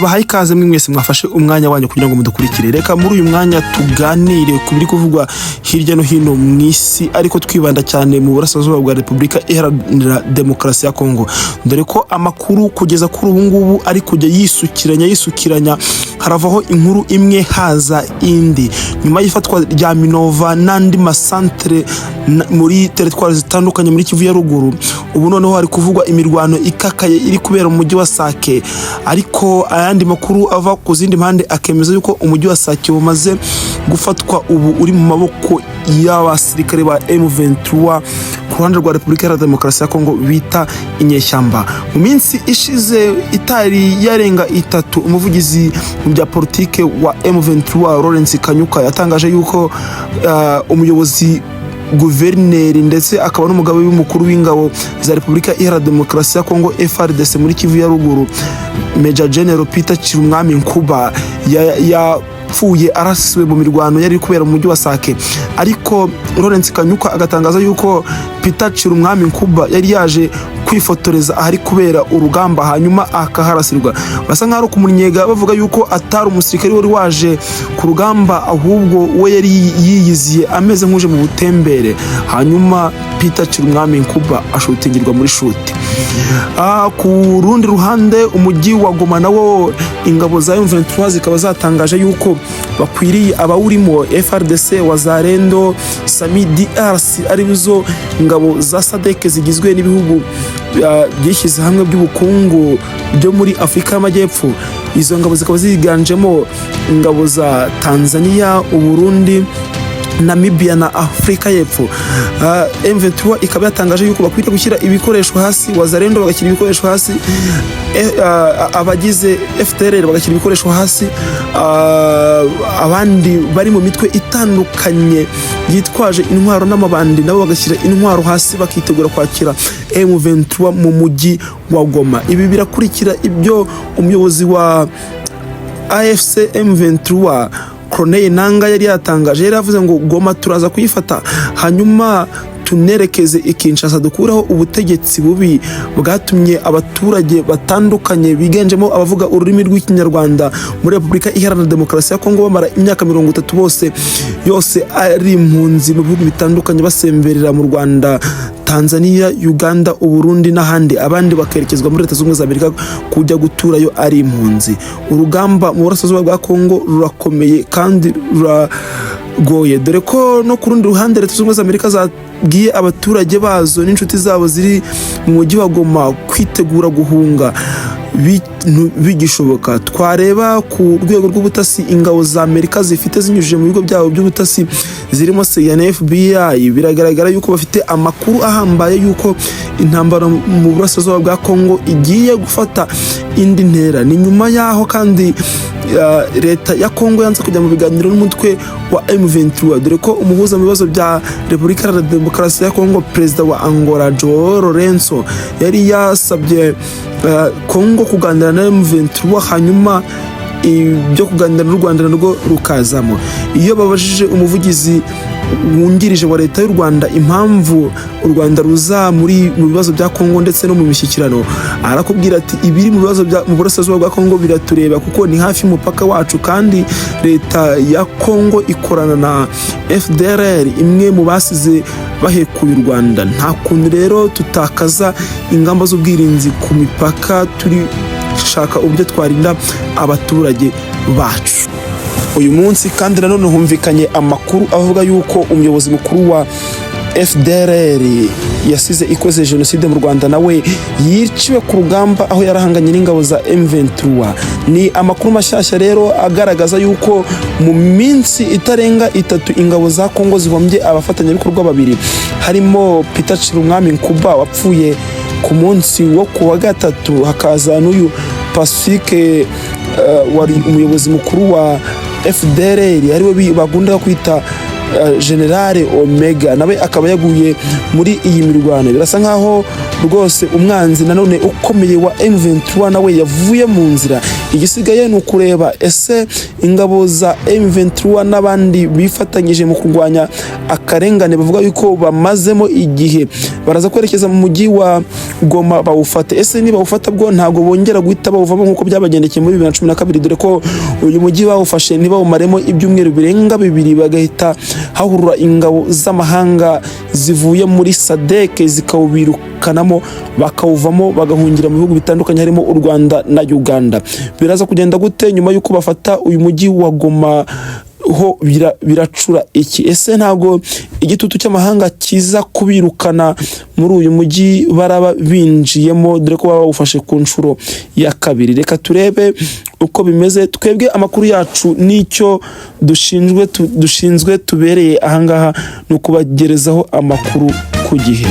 Bahaye ikaze mwese mwafashe umwanya wanyu kugira ngo mudukurikire. Reka muri uyu mwanya tuganire ku biri kuvugwa hirya no hino mu isi, ariko twibanda cyane mu burasirazuba bwa Repubulika Iharanira Demokarasi ya Congo. Dore ko amakuru kugeza kuri ubu ngubu ari kujya yisukiranya haravaho inkuru imwe haza indi. Nyuma y'ifatwa rya Minova n'andi masantere muri teritwari zitandukanye muri Kivu ya ruguru, ubu noneho hari kuvugwa imirwano ikakaye iri kubera mu mujyi wa Sake, ariko ayandi makuru ava ku zindi mpande akemeza yuko umujyi wa Sake umaze gufatwa ubu uri mu maboko y'abasirikare ba M23 ku ruhande rwa Repubulika Iharanira Demokarasi ya Congo bita inyeshyamba. Mu minsi ishize itari yarenga itatu, umuvugizi mu bya politike wa M23 Lawrence Kanyuka yatangaje yuko umuyobozi guverineri ndetse akaba n'umugabo w'umukuru w'ingabo za Repubulika Iharanira Demokarasi ya Congo FARDC muri Kivu ya ruguru, Major General Peter Chirumwami Nkuba yapfuye arasiwe mu mirwano yari kubera mu mujyi wa Sake. Ariko Lawrence Kanyuka agatangaza yuko Peter Chirumwami Nkuba yari yaje kwifotoreza ahari kubera urugamba hanyuma akaharasirwa. Basa nk'aho kumunyega bavuga yuko atari umusirikare wari waje ku rugamba, ahubwo we yari yiyiziye ameze nk'uje mu butembere, hanyuma Peter Chirumwami Nkuba ashutingirwa muri shuti. Ku rundi ruhande umujyi wa Goma nawo ingabo za M23 zikaba zatangaje yuko bakwiriye abawurimo FARDC, Wazalendo, Sami DRC arizo ingabo za SADC zigizwe n'ibihugu byishyize hamwe by'ubukungu byo muri Afrika y'Amajyepfo. Izo ngabo zikaba ziganjemo ingabo za Tanzania, Uburundi, Namibia na Afrika y'Epfo. M23 ikaba yatangaje yuko bakwiriye gushyira ibikoresho hasi, Wazalendo bagashyira ibikoresho hasi, abagize FDLR bagashyira ibikoresho hasi, abandi bari mu mitwe itandukanye yitwaje intwaro n'amabandi nabo bagashyira intwaro hasi bakitegura kwakira M23 mu mujyi wa Goma. Ibi birakurikira ibyo umuyobozi wa AFC M23 Colonel Nanga yari yatangaje. Yari yavuze ngo Goma turaza kuyifata hanyuma tunerekeze Kinshasa, dukuraho ubutegetsi bubi bwatumye abaturage batandukanye bigenjemo abavuga ururimi rw'ikinyarwanda muri Repubulika Iharanira Demokarasi ya Congo bamara imyaka 30 bose yose ari impunzi mu bihugu bitandukanye basemberera mu Rwanda, Tanzania, Uganda, Uburundi n'ahandi, abandi bakerekezwa muri Leta Zunze Ubumwe za Amerika kujya guturayo ari impunzi. Urugamba mu burasirazuba bwa Congo rurakomeye kandi ruragoye, dore ko no ku rundi ruhande Leta Zunze Ubumwe za Amerika zabwiye abaturage bazo n'inshuti zabo ziri mu mujyi wa Goma kwitegura guhunga bigishoboka. Twareba ku rwego rw'ubutasi ingabo za Amerika zifite zinyujije mu bigo byabo by'ubutasi zirimo CIA na FBI, biragaragara yuko bafite amakuru ahambaye yuko intambara mu burasirazuba bwa Congo igiye gufata indi ntera. Ni nyuma yaho kandi leta ya Congo yanze kujya mu biganiro n'umutwe wa M23, dore ko umuhuza mu bibazo bya Repubulika Iharanira Demokarasi ya Congo, perezida wa Angola Joao Lourenço yari yasabye Congo kuganira na M23 hanyuma ibyo kuganira n'u Rwanda narwo rukazamo. Iyo babajije umuvugizi wungirije wa leta y'u Rwanda impamvu u Rwanda ruza mu bibazo bya Congo ndetse no mu mishyikirano, arakubwira ati ibiri mu bibazo mu burasirazuba bwa Congo biratureba kuko ni hafi y'umupaka wacu, kandi leta ya Congo ikorana na FDLR, imwe mu basize bahekuye u Rwanda. Nta kuntu rero tutakaza ingamba z'ubwirinzi ku mipaka, turi shaka uburyo twarinda abaturage bacu. Uyu munsi kandi nanone humvikanye amakuru avuga yuko umuyobozi mukuru wa FDLR yasize ikoze jenoside mu Rwanda nawe yiciwe ku rugamba aho yarahanganye n'ingabo za M23. Ni amakuru mashyashya rero agaragaza yuko mu minsi itarenga itatu ingabo za Congo zihombye abafatanyabikorwa babiri, harimo Peter Chirumwami Nkuba wapfuye ku munsi wo kuwa gatatu, hakaza n'uyu Pacifique wari umuyobozi mukuru wa FDLR ariwe bagunda kwita Generale Omega, nawe akaba yaguye muri iyi mirwano. Birasa nkaho rwose umwanzi nanone ukomeye wa M23 nawe yavuye mu nzira. Igisigaye ni ukureba ese ingabo za M23 n'abandi bifatanyije mu kurwanya akarengane bavuga yuko bamazemo igihe baraza kwerekeza mu mujyi wa Goma bawufate. Ese niba bawufata bwo ntago bongera guhita bawuvamo nkuko byabagendekeye muri 2012, dore ko uyu mujyi bawufashe ntibawumaremo ibyumweru birenga 2 bagahita hahurura ingabo z'amahanga zivuye muri SADC zikawubirukanamo bakawuvamo bagahungira mu bihugu bitandukanye harimo u Rwanda na Uganda. Biraza kugenda gute nyuma yuko bafata uyu mujyi wa Goma ho biracura iki? Ese ntago igitutu cy'amahanga kiza kubirukana muri uyu mujyi baraba binjiyemo, dore ko baba bawufashe ku nshuro ya 2? Reka turebe uko bimeze. Twebwe amakuru yacu nicyo dushinzwe tubereye ahangaha no kubagerezaho amakuru ku gihe.